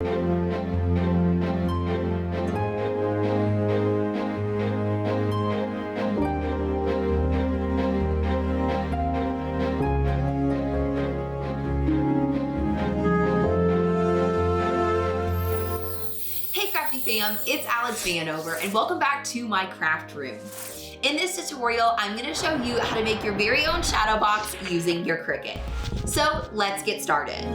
Fam, it's Alex Vanover and welcome back to my craft room. In this tutorial, I'm going to show you how to make your very own shadow box using your Cricut. So let's get started.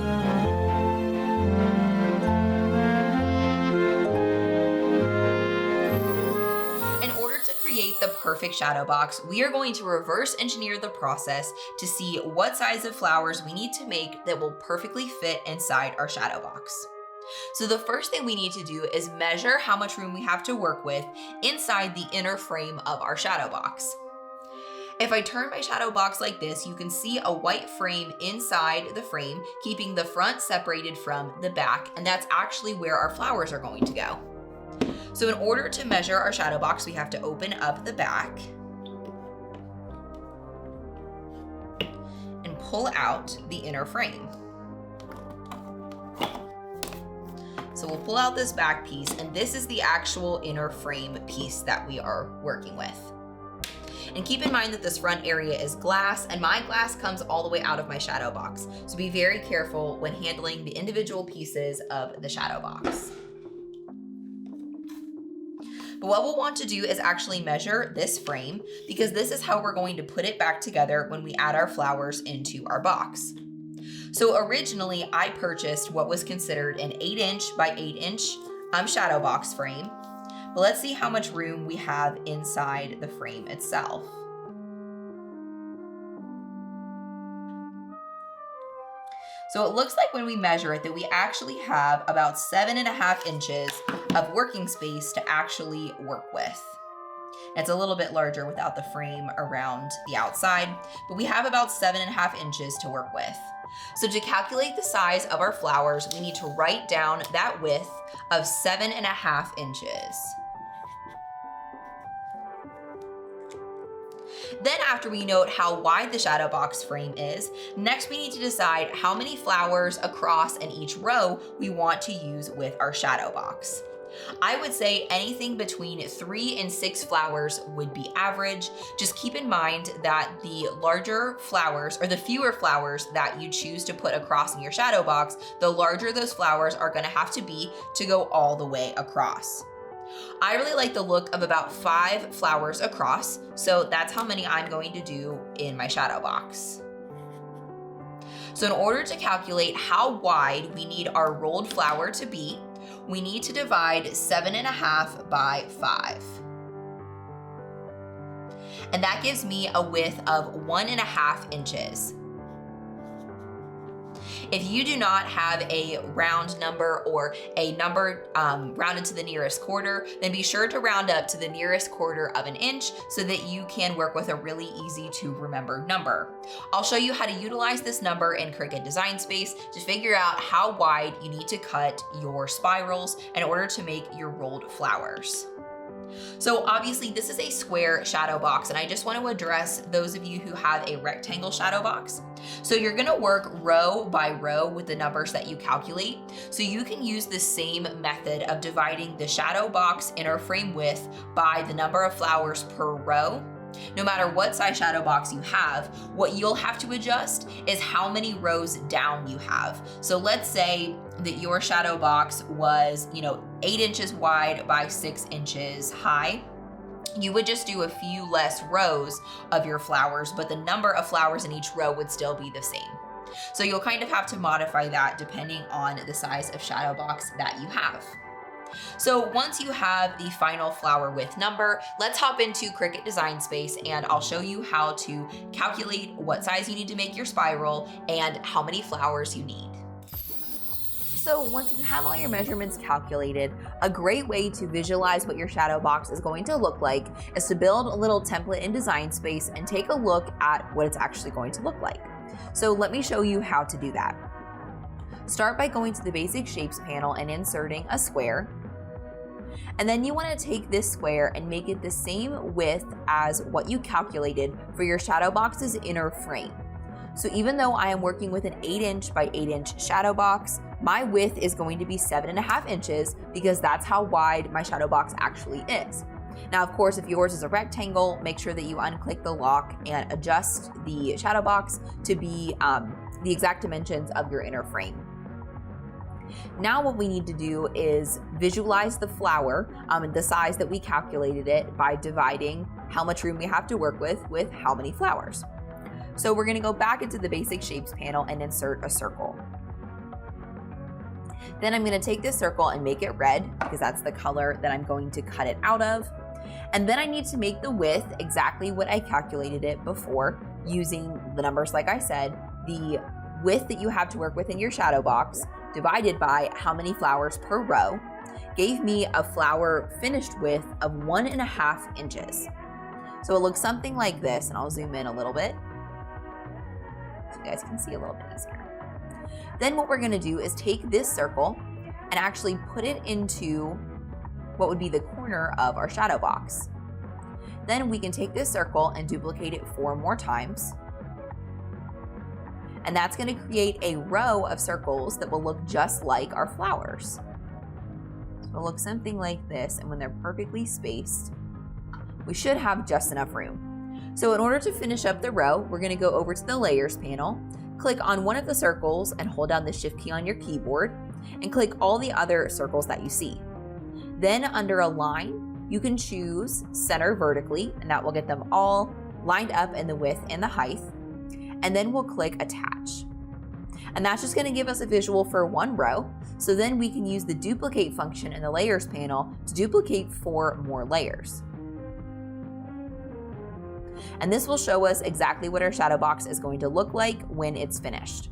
In order to create the perfect shadow box, we are going to reverse engineer the process to see what size of flowers we need to make that will perfectly fit inside our shadow box. So the first thing we need to do is measure how much room we have to work with inside the inner frame of our shadow box. If I turn my shadow box like this, you can see a white frame inside the frame, keeping the front separated from the back, and that's actually where our flowers are going to go. So in order to measure our shadow box, we have to open up the back and pull out the inner frame. So we'll pull out this back piece, and this is the actual inner frame piece that we are working with. And keep in mind that this front area is glass, and my glass comes all the way out of my shadow box. So be very careful when handling the individual pieces of the shadow box. But what we'll want to do is actually measure this frame, because this is how we're going to put it back together when we add our flowers into our box. So originally I purchased what was considered an 8" by 8" shadow box frame, but let's see how much room we have inside the frame itself. So it looks like when we measure it that we actually have about 7.5 inches of working space to actually work with. It's a little bit larger without the frame around the outside, but we have about 7.5 inches to work with. So to calculate the size of our flowers, we need to write down that width of 7.5 inches. Then after we note how wide the shadow box frame is, next we need to decide how many flowers across in each row we want to use with our shadow box. I would say anything between 3 and 6 flowers would be average. Just keep in mind that the larger flowers, or the fewer flowers that you choose to put across in your shadow box, the larger those flowers are going to have to be to go all the way across. I really like the look of about 5 flowers across, so that's how many I'm going to do in my shadow box. So in order to calculate how wide we need our rolled flower to be, we need to divide 7.5 by 5. And that gives me a width of 1.5 inches. If you do not have a round number or a number rounded to the nearest quarter, then be sure to round up to the nearest quarter of an inch so that you can work with a really easy to remember number. I'll show you how to utilize this number in Cricut Design Space to figure out how wide you need to cut your spirals in order to make your rolled flowers. So obviously this is a square shadow box, and I just want to address those of you who have a rectangle shadow box. So you're going to work row by row with the numbers that you calculate. So you can use the same method of dividing the shadow box inner frame width by the number of flowers per row. No matter what size shadow box you have, what you'll have to adjust is how many rows down you have. So let's say that your shadow box was, 8 inches wide by 6 inches high. You would just do a few less rows of your flowers, but the number of flowers in each row would still be the same. So you'll kind of have to modify that depending on the size of shadow box that you have. So once you have the final flower width number, let's hop into Cricut Design Space and I'll show you how to calculate what size you need to make your spiral and how many flowers you need. So once you have all your measurements calculated, a great way to visualize what your shadow box is going to look like is to build a little template in Design Space and take a look at what it's actually going to look like. So let me show you how to do that. Start by going to the Basic Shapes panel and inserting a square. And then you want to take this square and make it the same width as what you calculated for your shadow box's inner frame. So even though I am working with an 8" by 8" shadow box, My width is going to be 7.5 inches because that's how wide my shadow box actually is. Now, of course, if yours is a rectangle, make sure that you unclick the lock and adjust the shadow box to be the exact dimensions of your inner frame. Now what we need to do is visualize the flower and the size that we calculated it by dividing how much room we have to work with how many flowers. So we're going to go back into the basic shapes panel and insert a circle. Then I'm going to take this circle and make it red because that's the color that I'm going to cut it out of. And then I need to make the width exactly what I calculated it before using the numbers like I said, the width that you have to work with in your shadow box divided by how many flowers per row gave me a flower finished width of 1.5 inches. So it looks something like this, and I'll zoom in a little bit so you guys can see a little bit easier. Then what we're going to do is take this circle and actually put it into what would be the corner of our shadow box. Then we can take this circle and duplicate it 4 more times. And that's going to create a row of circles that will look just like our flowers. So it'll look something like this, and when they're perfectly spaced, we should have just enough room. So in order to finish up the row, we're going to go over to the layers panel, click on one of the circles and hold down the shift key on your keyboard, and click all the other circles that you see. Then under Align, you can choose Center Vertically, and that will get them all lined up in the width and the height. And then we'll click Attach. And that's just going to give us a visual for one row. So then we can use the duplicate function in the layers panel to duplicate 4 more layers. And this will show us exactly what our shadow box is going to look like when it's finished.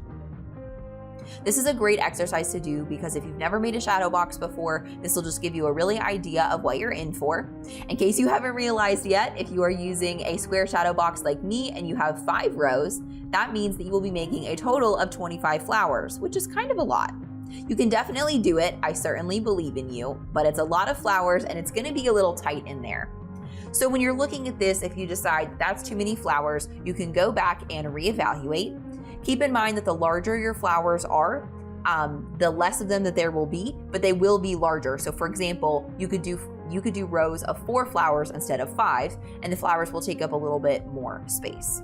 This is a great exercise to do because if you've never made a shadow box before, this will just give you a really idea of what you're in for. In case you haven't realized yet, if you are using a square shadow box like me and you have 5 rows, that means that you will be making a total of 25 flowers, which is kind of a lot. You can definitely do it, I certainly believe in you, but it's a lot of flowers and it's gonna be a little tight in there. So when you're looking at this, if you decide that's too many flowers, you can go back and reevaluate. Keep in mind that the larger your flowers are, the less of them that there will be, but they will be larger. So for example, you could do rows of 4 flowers instead of 5, and the flowers will take up a little bit more space.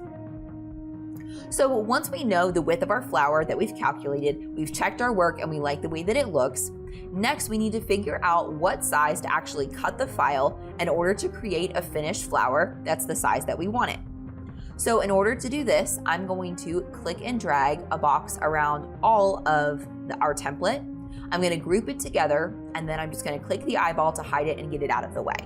So once we know the width of our flower that we've calculated, we've checked our work and we like the way that it looks, next we need to figure out what size to actually cut the file in order to create a finished flower that's the size that we want it. So in order to do this, I'm going to click and drag a box around all of our template. I'm going to group it together, and then I'm just going to click the eyeball to hide it and get it out of the way.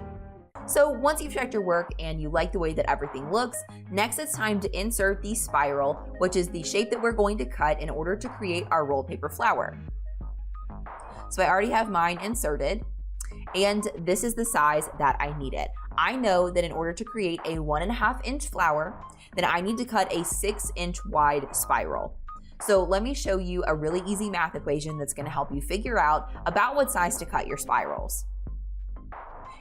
So once you've checked your work and you like the way that everything looks, next it's time to insert the spiral, which is the shape that we're going to cut in order to create our rolled paper flower. So I already have mine inserted, and this is the size that I needed. I know that in order to create a 1.5 inch flower, then I need to cut a 6 inch wide spiral. So let me show you a really easy math equation that's going to help you figure out about what size to cut your spirals.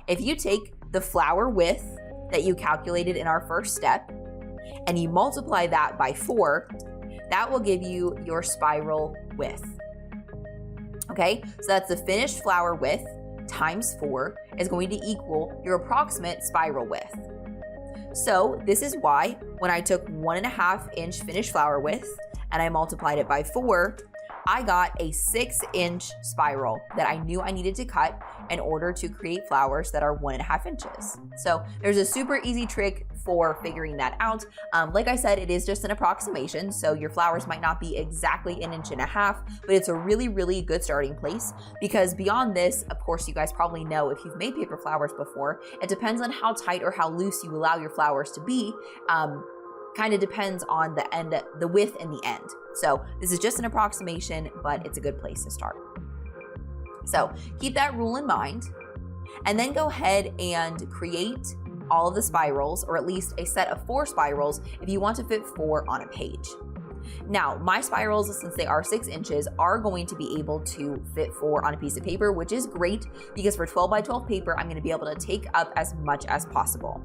If you take the flower width that you calculated in our first step and you multiply that by 4, that will give you your spiral width. Okay, so that's the finished flower width times 4 is going to equal your approximate spiral width. So this is why when I took 1.5 inch finished flower width and I multiplied it by 4, I got a 6 inch spiral that I knew I needed to cut in order to create flowers that are 1.5 inches. So there's a super easy trick for figuring that out. Like I said, it is just an approximation, so your flowers might not be exactly 1.5 inches, but it's a really, really good starting place because beyond this, of course, you guys probably know if you've made paper flowers before, it depends on how tight or how loose you allow your flowers to be. Kind of depends on the width and the end. So this is just an approximation, but it's a good place to start. So keep that rule in mind, and then go ahead and create all of the spirals, or at least a set of 4 spirals if you want to fit 4 on a page. Now, my spirals, since they are 6 inches, are going to be able to fit 4 on a piece of paper, which is great because for 12 by 12 paper, I'm going to be able to take up as much as possible.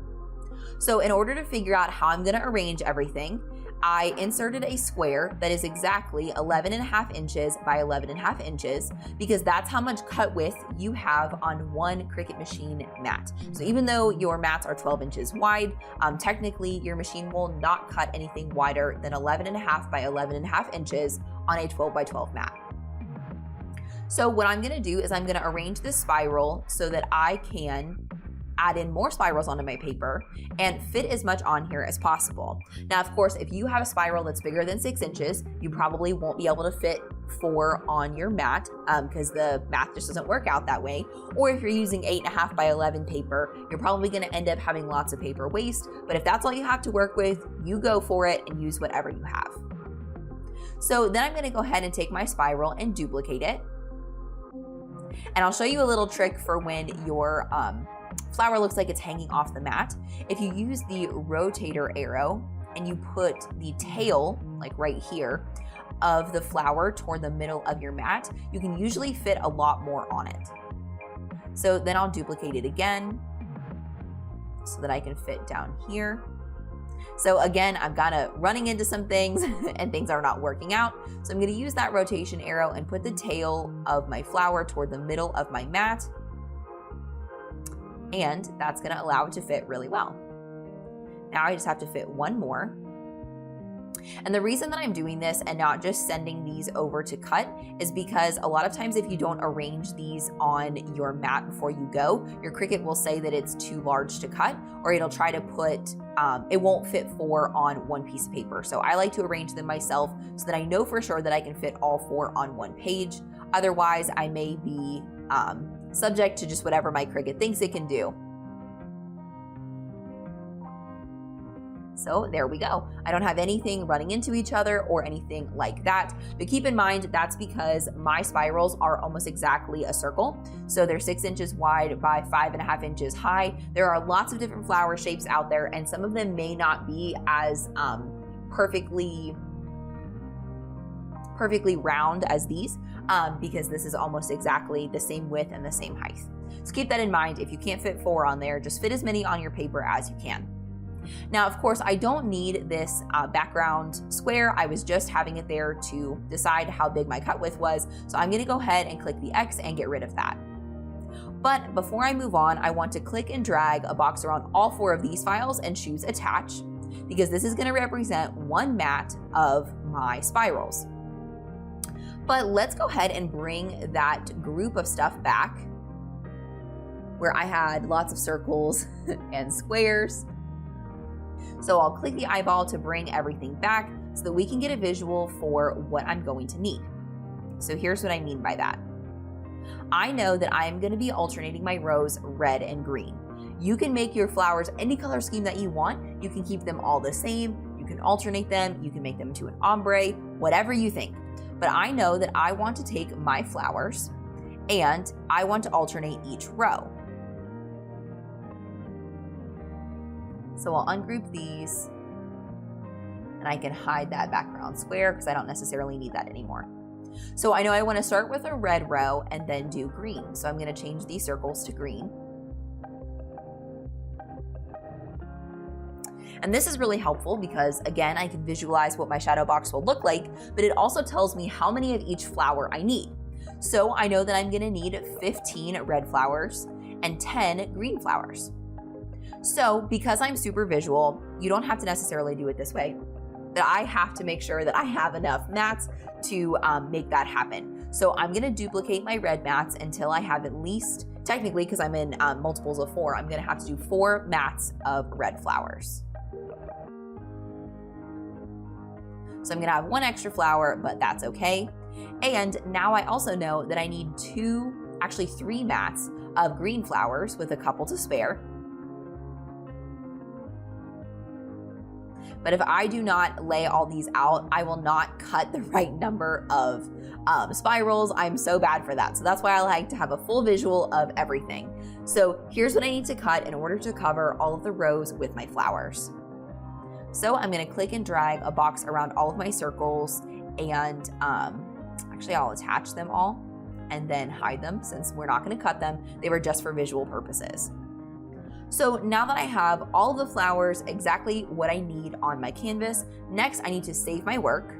So in order to figure out how I'm going to arrange everything, I inserted a square that is exactly 11.5 inches by 11.5 inches because that's how much cut width you have on one Cricut machine mat. So even though your mats are 12 inches wide, technically your machine will not cut anything wider than 11.5 by 11.5 inches on a 12 by 12 mat. So what I'm gonna do is I'm gonna arrange this spiral so that I can add in more spirals onto my paper and fit as much on here as possible. Now, of course, if you have a spiral that's bigger than 6 inches, you probably won't be able to fit 4 on your mat because the math just doesn't work out that way. Or if you're using 8.5 by 11 paper, you're probably gonna end up having lots of paper waste. But if that's all you have to work with, you go for it and use whatever you have. So then I'm gonna go ahead and take my spiral and duplicate it. And I'll show you a little trick for when your flower looks like it's hanging off the mat. If you use the rotator arrow and you put the tail, like right here, of the flower toward the middle of your mat, you can usually fit a lot more on it. So then I'll duplicate it again so that I can fit down here. So again, I'm kind of running into some things and things are not working out. So I'm going to use that rotation arrow and put the tail of my flower toward the middle of my mat. And that's going to allow it to fit really well. Now I just have to fit one more. And the reason that I'm doing this and not just sending these over to cut is because a lot of times if you don't arrange these on your mat before you go, your Cricut will say that it's too large to cut, or it'll try to put, it won't fit 4 on one piece of paper. So I like to arrange them myself so that I know for sure that I can fit all 4 on one page. Otherwise, I may be subject to just whatever my Cricut thinks it can do. So there we go. I don't have anything running into each other or anything like that. But keep in mind, that's because my spirals are almost exactly a circle. So they're 6 inches wide by 5.5 inches high. There are lots of different flower shapes out there, and some of them may not be as perfectly round as these because this is almost exactly the same width and the same height. So keep that in mind. If you can't fit 4 on there, just fit as many on your paper as you can. Now, of course, I don't need this background square. I was just having it there to decide how big my cut width was. So I'm gonna go ahead and click the X and get rid of that. But before I move on, I want to click and drag a box around all 4 of these files and choose Attach, because this is gonna represent one mat of my spirals. But let's go ahead and bring that group of stuff back where I had lots of circles and squares. So I'll click the eyeball to bring everything back so that we can get a visual for what I'm going to need. So here's what I mean by that. I know that I am going to be alternating my rows red and green. You can make your flowers any color scheme that you want. You can keep them all the same. You can alternate them. You can make them into an ombre, whatever you think. But I know that I want to take my flowers and I want to alternate each row. So I'll ungroup these and I can hide that background square because I don't necessarily need that anymore. So I know I want to start with a red row and then do green. So I'm going to change these circles to green. And this is really helpful because, again, I can visualize what my shadow box will look like, but it also tells me how many of each flower I need. So I know that I'm going to need 15 red flowers and 10 green flowers. So because I'm super visual, you don't have to necessarily do it this way, but I have to make sure that I have enough mats to make that happen. So I'm gonna duplicate my red mats until I have at least, technically because I'm in multiples of 4, I'm gonna have to do 4 mats of red flowers. So I'm gonna have 1 extra flower, but that's okay. And now I also know that I need 3 mats of green flowers with a couple to spare. But if I do not lay all these out, I will not cut the right number of spirals. I'm so bad for that. So that's why I like to have a full visual of everything. So here's what I need to cut in order to cover all of the rows with my flowers. So I'm gonna click and drag a box around all of my circles and actually I'll attach them all and then hide them since we're not gonna cut them. They were just for visual purposes. So now that I have all of the flowers exactly what I need on my canvas, next I need to save my work.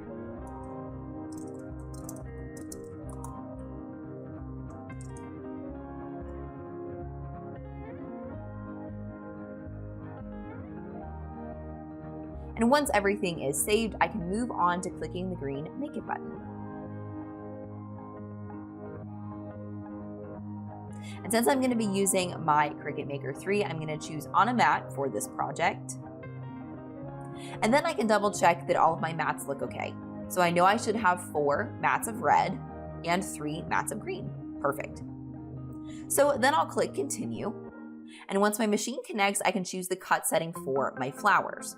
And once everything is saved, I can move on to clicking the green Make It button. And since I'm going to be using my Cricut Maker 3, I'm going to choose on a mat for this project. And then I can double check that all of my mats look okay. So I know I should have 4 mats of red and 3 mats of green. Perfect. So then I'll click Continue. And once my machine connects, I can choose the cut setting for my flowers.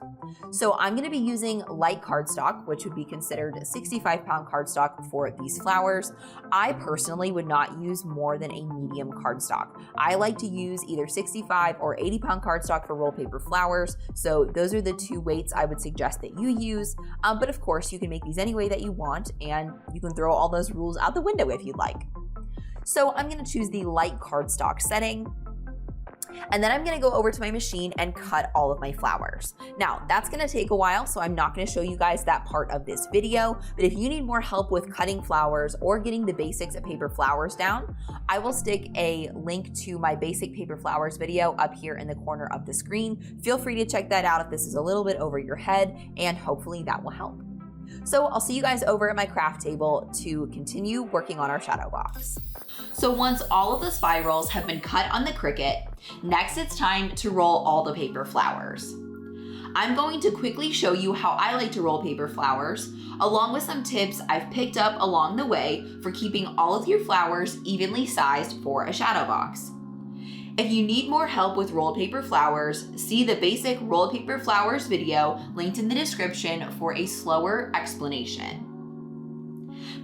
So I'm going to be using light cardstock, which would be considered 65-pound cardstock for these flowers. I personally would not use more than a medium cardstock. I like to use either 65 or 80-pound cardstock for roll paper flowers. So those are the 2 weights I would suggest that you use. But of course, you can make these any way that you want, and you can throw all those rules out the window if you'd like. So I'm going to choose the light cardstock setting. And then I'm gonna go over to my machine and cut all of my flowers. Now, that's gonna take a while, so I'm not gonna show you guys that part of this video, but if you need more help with cutting flowers or getting the basics of paper flowers down, I will stick a link to my basic paper flowers video up here in the corner of the screen. Feel free to check that out if this is a little bit over your head, and hopefully that will help. So I'll see you guys over at my craft table to continue working on our shadow box. So once all of the spirals have been cut on the Cricut, next it's time to roll all the paper flowers. I'm going to quickly show you how I like to roll paper flowers, along with some tips I've picked up along the way for keeping all of your flowers evenly sized for a shadow box. If you need more help with rolled paper flowers, see the basic rolled paper flowers video linked in the description for a slower explanation.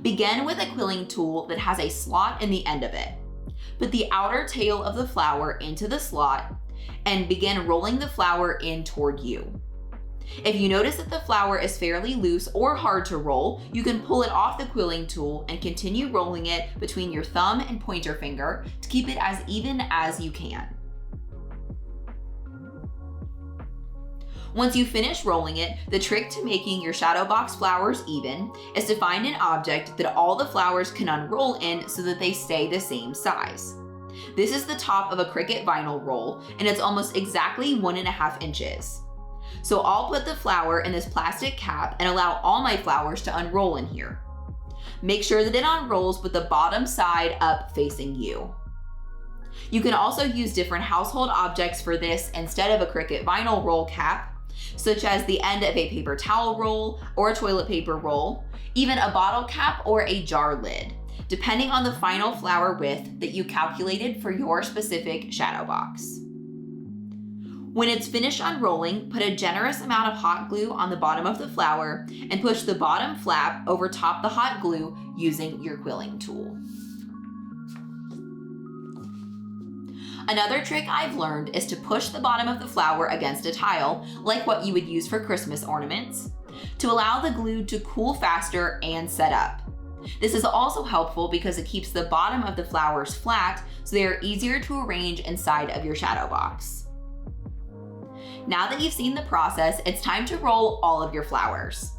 Begin with a quilling tool that has a slot in the end of it. Put the outer tail of the flower into the slot and begin rolling the flower in toward you. If you notice that the flower is fairly loose or hard to roll, you can pull it off the quilling tool and continue rolling it between your thumb and pointer finger to keep it as even as you can. Once you finish rolling it, the trick to making your shadow box flowers even is to find an object that all the flowers can unroll in so that they stay the same size. This is the top of a Cricut vinyl roll, and it's almost exactly 1.5 inches. So I'll put the flower in this plastic cap and allow all my flowers to unroll in here. Make sure that it unrolls with the bottom side up facing you. You can also use different household objects for this instead of a Cricut vinyl roll cap, such as the end of a paper towel roll or a toilet paper roll, even a bottle cap or a jar lid, depending on the final flower width that you calculated for your specific shadow box. When it's finished unrolling, put a generous amount of hot glue on the bottom of the flower and push the bottom flap over top the hot glue using your quilling tool. Another trick I've learned is to push the bottom of the flower against a tile, like what you would use for Christmas ornaments, to allow the glue to cool faster and set up. This is also helpful because it keeps the bottom of the flowers flat, so they are easier to arrange inside of your shadow box. Now that you've seen the process, it's time to roll all of your flowers.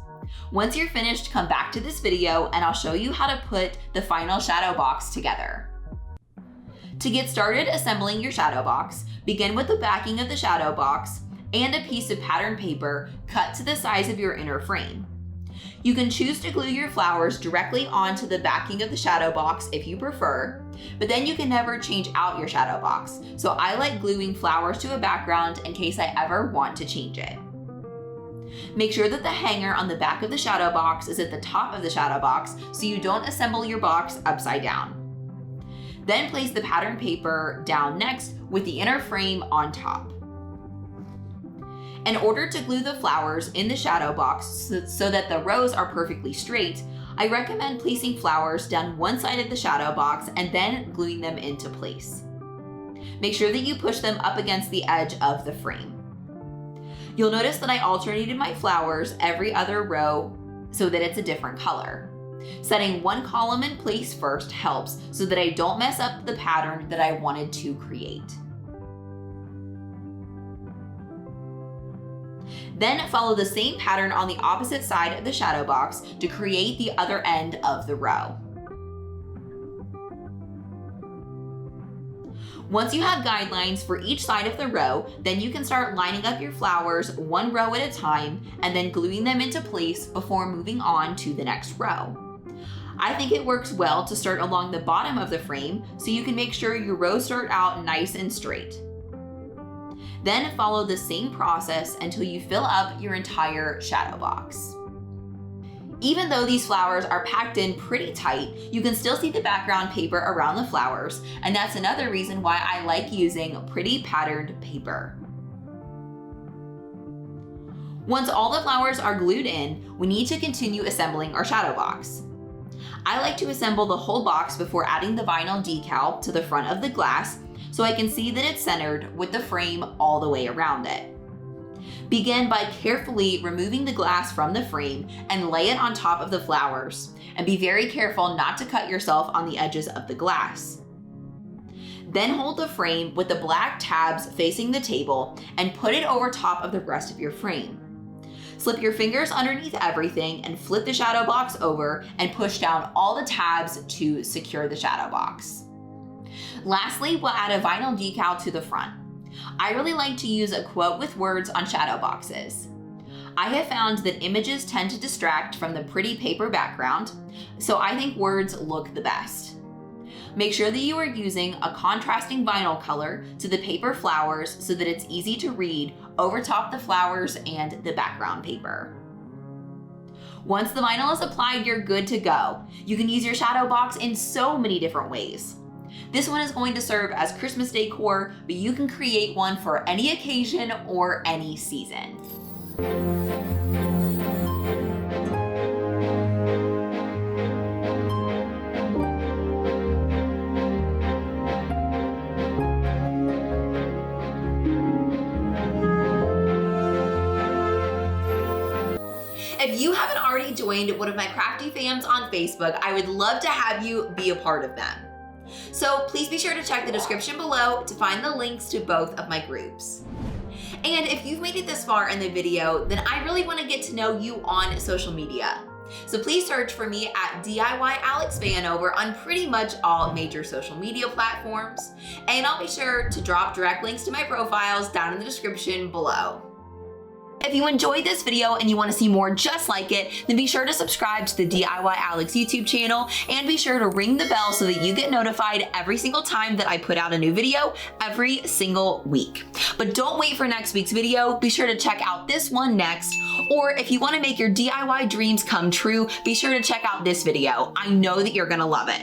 Once you're finished, come back to this video and I'll show you how to put the final shadow box together. To get started assembling your shadow box, begin with the backing of the shadow box and a piece of pattern paper cut to the size of your inner frame. You can choose to glue your flowers directly onto the backing of the shadow box if you prefer, but then you can never change out your shadow box. So I like gluing flowers to a background in case I ever want to change it. Make sure that the hanger on the back of the shadow box is at the top of the shadow box so you don't assemble your box upside down. Then place the pattern paper down next with the inner frame on top. In order to glue the flowers in the shadow box so that the rows are perfectly straight, I recommend placing flowers down one side of the shadow box and then gluing them into place. Make sure that you push them up against the edge of the frame. You'll notice that I alternated my flowers every other row so that it's a different color. Setting one column in place first helps so that I don't mess up the pattern that I wanted to create. Then follow the same pattern on the opposite side of the shadow box to create the other end of the row. Once you have guidelines for each side of the row, then you can start lining up your flowers one row at a time and then gluing them into place before moving on to the next row. I think it works well to start along the bottom of the frame so you can make sure your rows start out nice and straight. Then follow the same process until you fill up your entire shadow box. Even though these flowers are packed in pretty tight, you can still see the background paper around the flowers, and that's another reason why I like using pretty patterned paper. Once all the flowers are glued in, we need to continue assembling our shadow box. I like to assemble the whole box before adding the vinyl decal to the front of the glass so I can see that it's centered with the frame all the way around it. Begin by carefully removing the glass from the frame and lay it on top of the flowers, and be very careful not to cut yourself on the edges of the glass. Then hold the frame with the black tabs facing the table and put it over top of the rest of your frame. Slip your fingers underneath everything and flip the shadow box over and push down all the tabs to secure the shadow box. Lastly, we'll add a vinyl decal to the front. I really like to use a quote with words on shadow boxes. I have found that images tend to distract from the pretty paper background, so I think words look the best. Make sure that you are using a contrasting vinyl color to the paper flowers so that it's easy to read over top the flowers and the background paper. Once the vinyl is applied, you're good to go. You can use your shadow box in so many different ways. This one is going to serve as Christmas decor, but you can create one for any occasion or any season. If you haven't already joined one of my crafty fams on Facebook, I would love to have you be a part of them. So please be sure to check the description below to find the links to both of my groups. And if you've made it this far in the video, then I really want to get to know you on social media. So please search for me at DIY Alex Vanover on pretty much all major social media platforms. And I'll be sure to drop direct links to my profiles down in the description below. If you enjoyed this video and you want to see more just like it, then be sure to subscribe to the DIY Alex YouTube channel and be sure to ring the bell so that you get notified every single time that I put out a new video every single week. But don't wait for next week's video. Be sure to check out this one next. Or if you want to make your DIY dreams come true, be sure to check out this video. I know that you're going to love it.